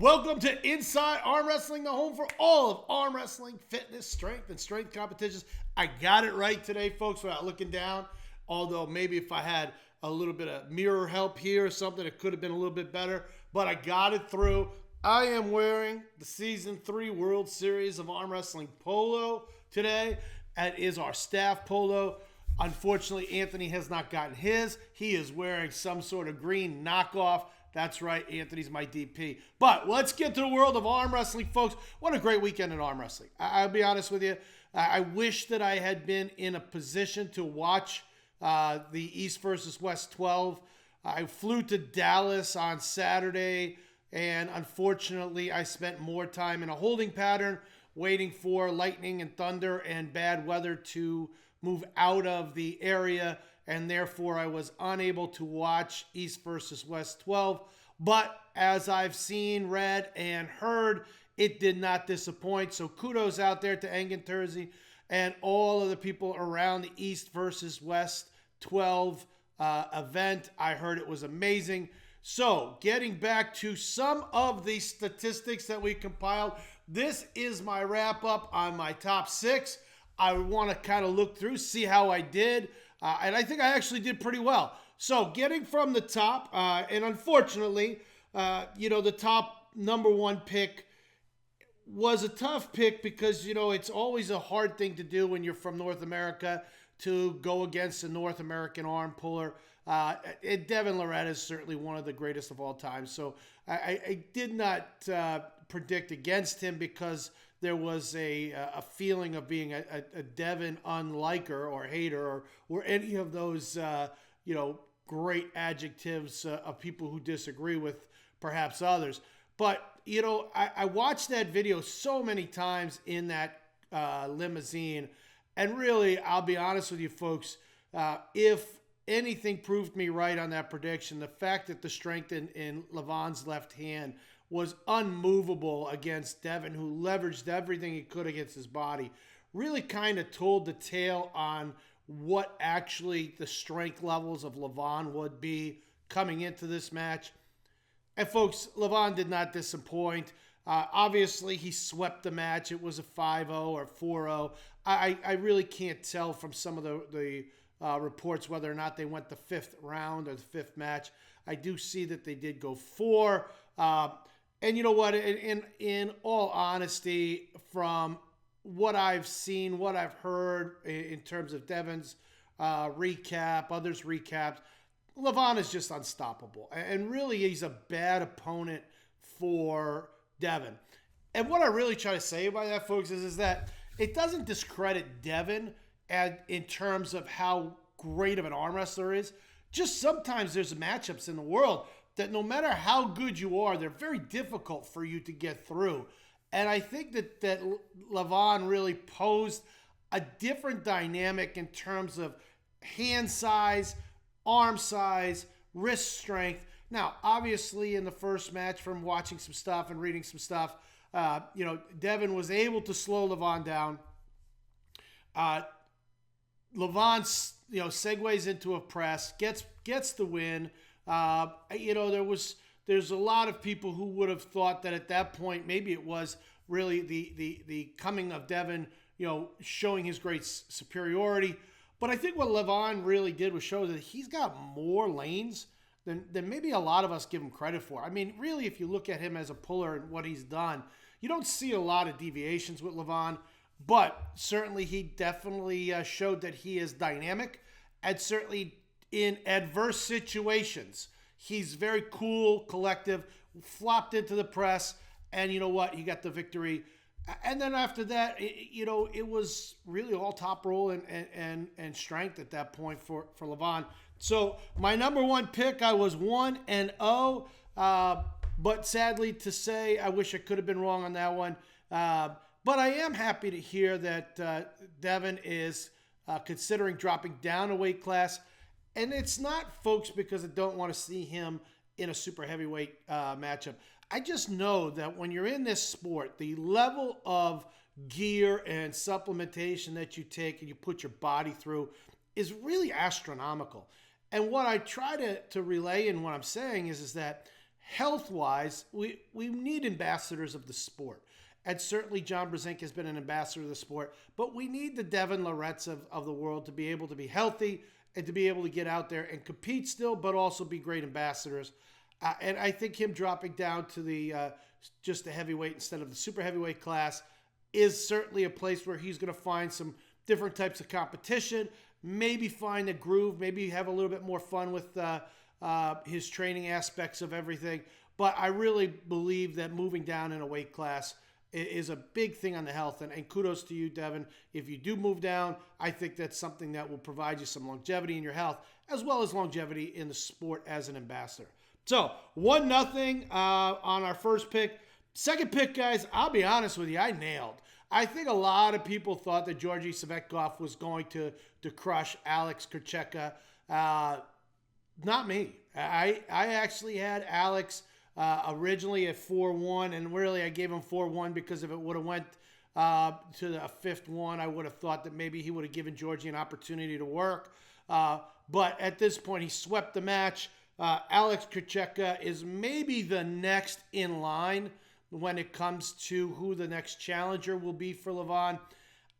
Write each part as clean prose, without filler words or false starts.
Welcome to Inside Armwrestling, the home for all of arm wrestling, fitness, strength, and strength competitions. I got it right today, folks, without looking down. Although maybe if I had a little bit of mirror help here or something, it could have been a little bit better. But I got it through. I am wearing the Season 3 World Series of Arm Wrestling polo today. That is our staff polo. Unfortunately, Anthony has not gotten his. He is wearing some sort of green knockoff. That's right, Anthony's my DP. But let's get to the world of arm wrestling, folks. What a great weekend in arm wrestling. I'll be honest with you. I wish that I had been in a position to watch the East versus West 12. I flew to Dallas on Saturday, and unfortunately, I spent more time in a holding pattern waiting for lightning and thunder and bad weather to move out of the area, and therefore I was unable to watch East versus West 12. But as I've seen, read, and heard, it did not disappoint. So kudos out there to Engen Terzi and all of the people around the East versus West 12 event. I heard it was amazing. So getting back to some of the statistics that we compiled, this is my wrap up on my top 6. I want to kind of look through, see how I did. And I think I actually did pretty well. So getting from the top, and unfortunately, the top number 1 pick was a tough pick because, it's always a hard thing to do when you're from North America to go against a North American arm puller. Devin Loretta is certainly one of the greatest of all time. So I did not predict against him because there was a feeling of being a Devin unliker or hater or any of those, great adjectives of people who disagree with perhaps others. But, I watched that video so many times in that limousine. And really, I'll be honest with you folks, if anything proved me right on that prediction, the fact that the strength in Levon's left hand was unmovable against Devin, who leveraged everything he could against his body, really kind of told the tale on what actually the strength levels of Levon would be coming into this match. And folks, Levon did not disappoint. Obviously, he swept the match. It was a 5-0 or 4-0. I really can't tell from some of the reports whether or not they went the 5th round or the 5th match. I do see that they did go 4. And you know what? In all honesty, from what I've seen, what I've heard in terms of Devin's recap, others' recaps, Levon is just unstoppable. And really, he's a bad opponent for Devin. And what I really try to say by that, folks, is that it doesn't discredit Devin in terms of how great of an arm wrestler is. Just sometimes there's matchups in the world that no matter how good you are, they're very difficult for you to get through. And I think that Levon really posed a different dynamic in terms of hand size, arm size, wrist strength. Now, obviously, in the first match, from watching some stuff and reading some stuff, Devin was able to slow Levon down. Levon, segues into a press, gets the win. There's a lot of people who would have thought that at that point, maybe it was really the coming of Devin, showing his great superiority. But I think what Levon really did was show that he's got more lanes than maybe a lot of us give him credit for. I mean, really, if you look at him as a puller and what he's done, you don't see a lot of deviations with Levon, but certainly he definitely showed that he is dynamic, and certainly in adverse situations, he's very cool, collective, flopped into the press, and you know what? He got the victory. And then after that, it was really all top roll and strength at that point for Levon. So my number 1 pick, I was 1-0, but sadly to say, I wish I could have been wrong on that one. But I am happy to hear that Devin is considering dropping down a weight class. And it's not, folks, because I don't want to see him in a super heavyweight matchup. I just know that when you're in this sport, the level of gear and supplementation that you take and you put your body through is really astronomical. And what I try to relay in what I'm saying is that health-wise, we need ambassadors of the sport. And certainly John Brzezinski has been an ambassador of the sport, but we need the Devin Loretz of the world to be able to be healthy and to be able to get out there and compete still, but also be great ambassadors. And I think him dropping down to the just the heavyweight instead of the super heavyweight class is certainly a place where he's going to find some different types of competition, maybe find a groove, maybe have a little bit more fun with his training aspects of everything. But I really believe that moving down in a weight class is a big thing on the health. And kudos to you, Devin. If you do move down, I think that's something that will provide you some longevity in your health, as well as longevity in the sport as an ambassador. So 1-0 on our first pick. Second pick, guys, I'll be honest with you, I nailed. I think a lot of people thought that Georgi Savetkov was going to crush Alex Krejcika. Not me. I actually had Alex originally at 4-1, and really I gave him 4-1 because if it would have went to the fifth one, I would have thought that maybe he would have given Georgi an opportunity to work. But at this point, he swept the match. Alex Krejcika is maybe the next in line when it comes to who the next challenger will be for Levon.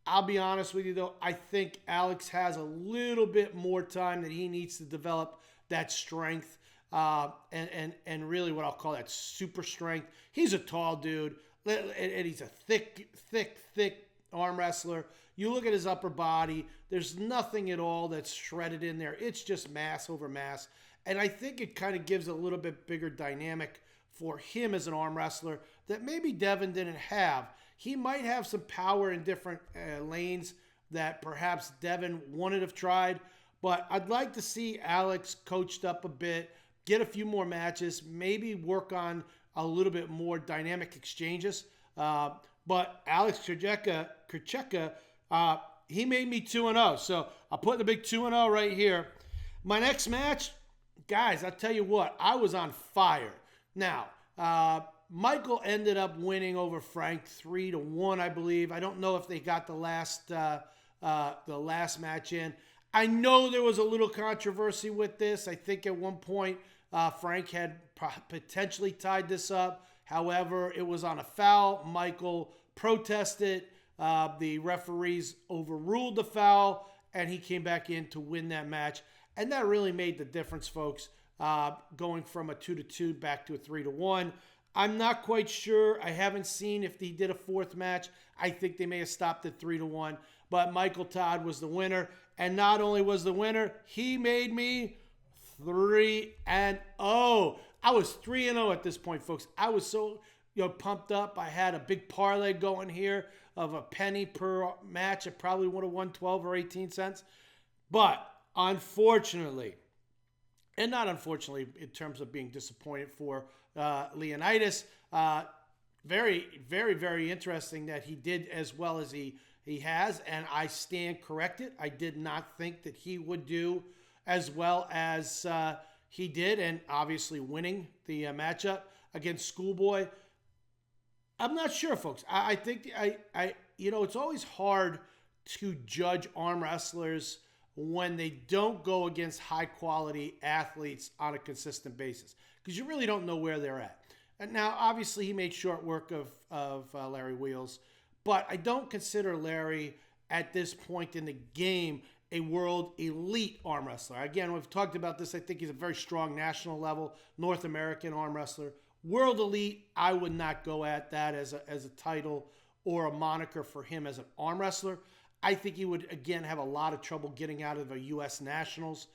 I'll be honest with you, though. I think Alex has a little bit more time that he needs to develop that strength and really what I'll call that super strength. He's a tall dude, and he's a thick arm wrestler. You look at his upper body, there's nothing at all that's shredded in there. It's just mass over mass. And I think it kind of gives a little bit bigger dynamic for him as an arm wrestler that maybe Devin didn't have. He might have some power in different lanes that perhaps Devin wouldn't have tried. But I'd like to see Alex coached up a bit, get a few more matches, maybe work on a little bit more dynamic exchanges. But Alex Krejcika, he made me 2-0. So I'll put the big 2-0 right here. My next match, guys, I'll tell you what, I was on fire. Now, Michael ended up winning over Frank 3-1, I believe. I don't know if they got the last match in. I know there was a little controversy with this. I think at one point Frank had potentially tied this up. However, it was on a foul. Michael protested. The referees overruled the foul, and he came back in to win that match. And that really made the difference, folks, going from a 2-2 back to a 3-1. I'm not quite sure. I haven't seen if he did a fourth match. I think they may have stopped at 3-1. But Michael Todd was the winner. And not only was the winner, he made me 3-0. I was 3-0 at this point, folks. I was so pumped up. I had a big parlay going here of a penny per match. I probably would have won 12 or 18 cents. But unfortunately, and not unfortunately in terms of being disappointed for Leonidas, very, very, very interesting that he did as well as he has, and I stand corrected. I did not think that he would do as well as he did, and obviously winning the matchup against Schoolboy. I'm not sure, folks. I think it's always hard to judge arm wrestlers when they don't go against high-quality athletes on a consistent basis, because you really don't know where they're at. And now, obviously, he made short work of Larry Wheels, but I don't consider Larry at this point in the game a world elite arm wrestler. Again, we've talked about this. I think he's a very strong national level North American arm wrestler. World elite, I would not go at that as a title or a moniker for him as an arm wrestler. I think he would, again, have a lot of trouble getting out of a U.S. Nationals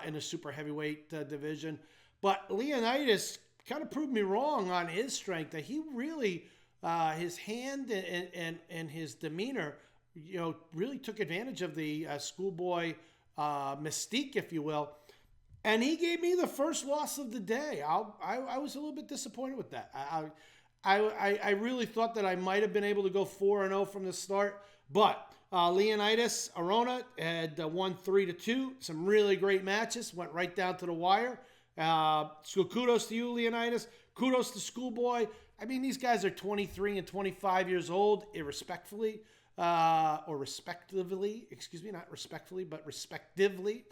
in the super heavyweight division. But Leonidas kind of proved me wrong on his strength. That he really, his hand and his demeanor, really took advantage of the Schoolboy mystique, if you will. And he gave me the first loss of the day. I was a little bit disappointed with that. I really thought that I might have been able to go 4-0 from the start, but Leonidas Arona had won 3-2. Some really great matches. Went right down to the wire. So kudos to you, Leonidas. Kudos to Schoolboy. I mean, these guys are 23 and 25 years old, respectively. Not respectfully, but respectively.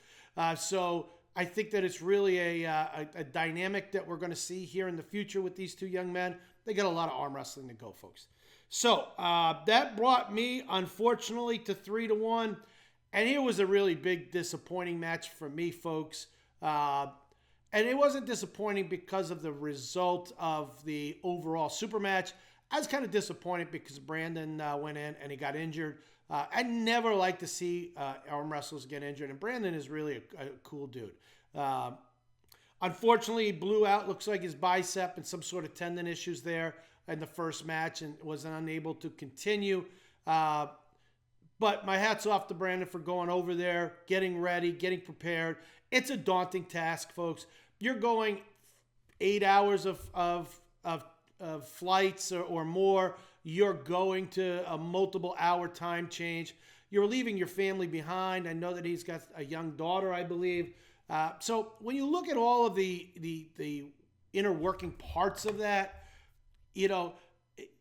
So I think that it's really a dynamic that we're going to see here in the future with these two young men. They got a lot of arm wrestling to go, folks. So that brought me, unfortunately, to 3-1. And here was a really big disappointing match for me, folks. And it wasn't disappointing because of the result of the overall super match. I was kind of disappointed because Brandon went in and he got injured. I never like to see arm wrestlers get injured, and Brandon is really a cool dude. Unfortunately, he blew out, looks like his bicep and some sort of tendon issues there in the first match and was unable to continue. But my hat's off to Brandon for going over there, getting ready, getting prepared. It's a daunting task, folks. You're going 8 hours of flights or more. You're going to a multiple hour time change. You're leaving your family behind. I know that he's got a young daughter, I believe. So when you look at all of the inner working parts of that, you know,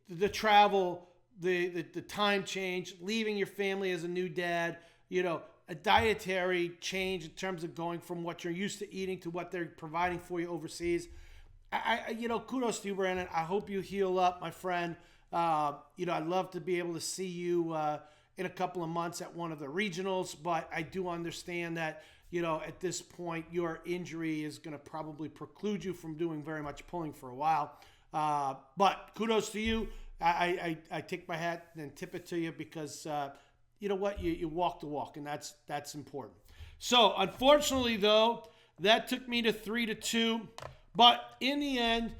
the travel, the time change, leaving your family as a new dad, you know, a dietary change in terms of going from what you're used to eating to what they're providing for you overseas. Kudos to you, Brandon. I hope you heal up, my friend. I'd love to be able to see you in a couple of months at one of the regionals, but I do understand that, at this point, your injury is going to probably preclude you from doing very much pulling for a while. But kudos to you. I take my hat and tip it to you because, you know what, you walk the walk, and that's important. So, unfortunately, though, that took me to 3-2. But in the end,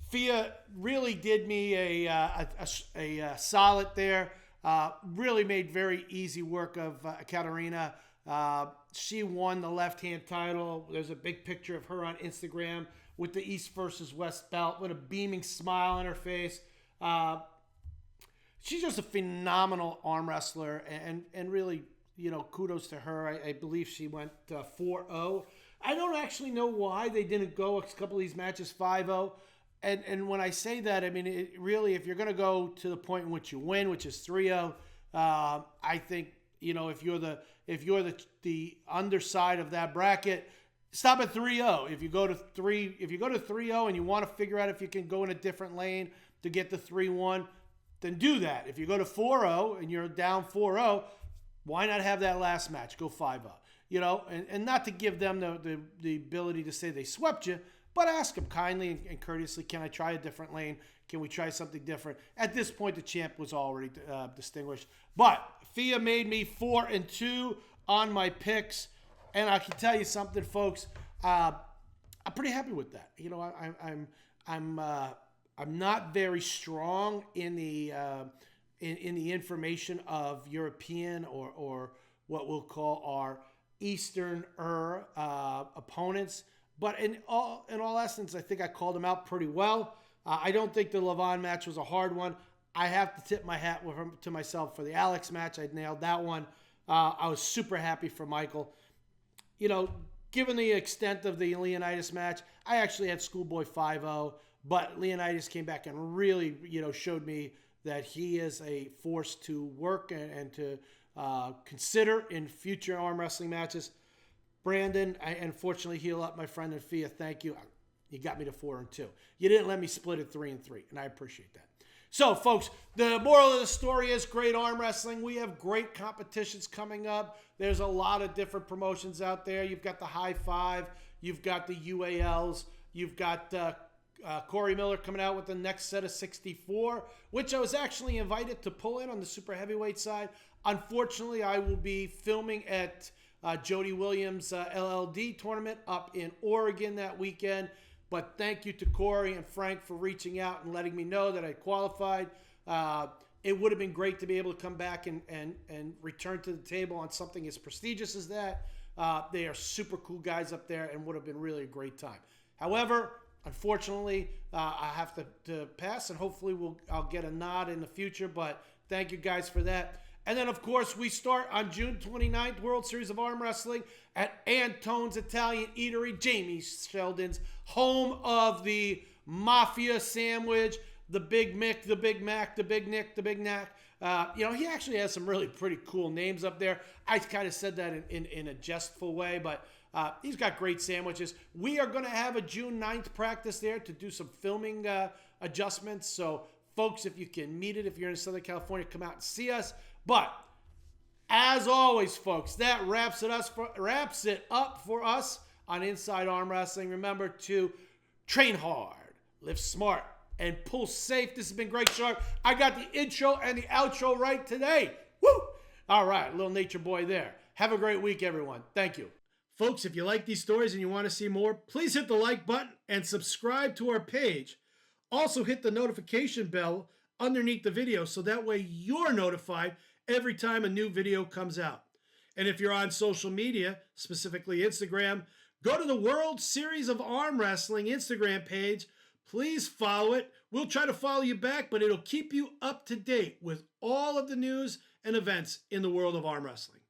Fia really did me a solid there. Really made very easy work of Katarina. She won the left-hand title. There's a big picture of her on Instagram with the East versus West belt with a beaming smile on her face. She's just a phenomenal arm wrestler, and really, kudos to her. I believe she went 4-0. I don't actually know why they didn't go a couple of these matches 5-0. And when I say that, I mean, it really, if you're going to go to the point in which you win, which is 3-0, I think, if you're the underside of that bracket, stop at 3-0. If you go to 3-0 and you want to figure out if you can go in a different lane to get the 3-1, then do that. If you go to 4-0 and you're down 4-0, why not have that last match? Go 5-0. And not to give them the ability to say they swept you, but ask them kindly and courteously, can I try a different lane? Can we try something different? At this point, the champ was already distinguished. But Fia made me 4-2 on my picks. And I can tell you something, folks. I'm pretty happy with that. I'm not very strong in the information of European or what we'll call our Eastern opponents. But in all essence, I think I called them out pretty well. I don't think the Levon match was a hard one. I have to tip my hat to myself for the Alex match. I nailed that one. I was super happy for Michael. Given the extent of the Leonidas match, I actually had Schoolboy 5-0, but Leonidas came back and really, showed me that he is a force to work and to consider in future arm wrestling matches. Brandon, I unfortunately heal up, my friend, and Fia, thank you. You got me to 4-2. You didn't let me split it 3-3, and I appreciate that. So, folks, the moral of the story is great arm wrestling. We have great competitions coming up. There's a lot of different promotions out there. You've got the High Five. You've got the UALs. You've got Corey Miller coming out with the next set of 64, which I was actually invited to pull in on the super heavyweight side. Unfortunately, I will be filming at Jody Williams LLD tournament up in Oregon that weekend. But thank you to Corey and Frank for reaching out and letting me know that I qualified. It would have been great to be able to come back and return to the table on something as prestigious as that. They are super cool guys up there and would have been really a great time. However, unfortunately, I have to pass, and hopefully I'll get a nod in the future. But thank you guys for that. And then, of course, we start on June 29th, World Series of Arm Wrestling at Antone's Italian Eatery, Jamie Sheldon's home of the Mafia Sandwich, the Big Mick, the Big Mac, the Big Nick, the Big Knack. He actually has some really pretty cool names up there. I kind of said that in a jestful way, but He's got great sandwiches. We are going to have a June 9th practice there to do some filming adjustments. So, folks, if you can meet it, if you're in Southern California, come out and see us. But as always, folks, that wraps it up for us on Inside Arm Wrestling. Remember to train hard, live smart, and pull safe. This has been Greg Sharp. I got the intro and the outro right today. Woo! All right, little nature boy there. Have a great week, everyone. Thank you. Folks, if you like these stories and you want to see more, please hit the like button and subscribe to our page. Also, hit the notification bell underneath the video so that way you're notified every time a new video comes out. And if you're on social media, specifically Instagram, go to the World Series of Arm Wrestling Instagram page. Please follow it. We'll try to follow you back, but it'll keep you up to date with all of the news and events in the world of arm wrestling.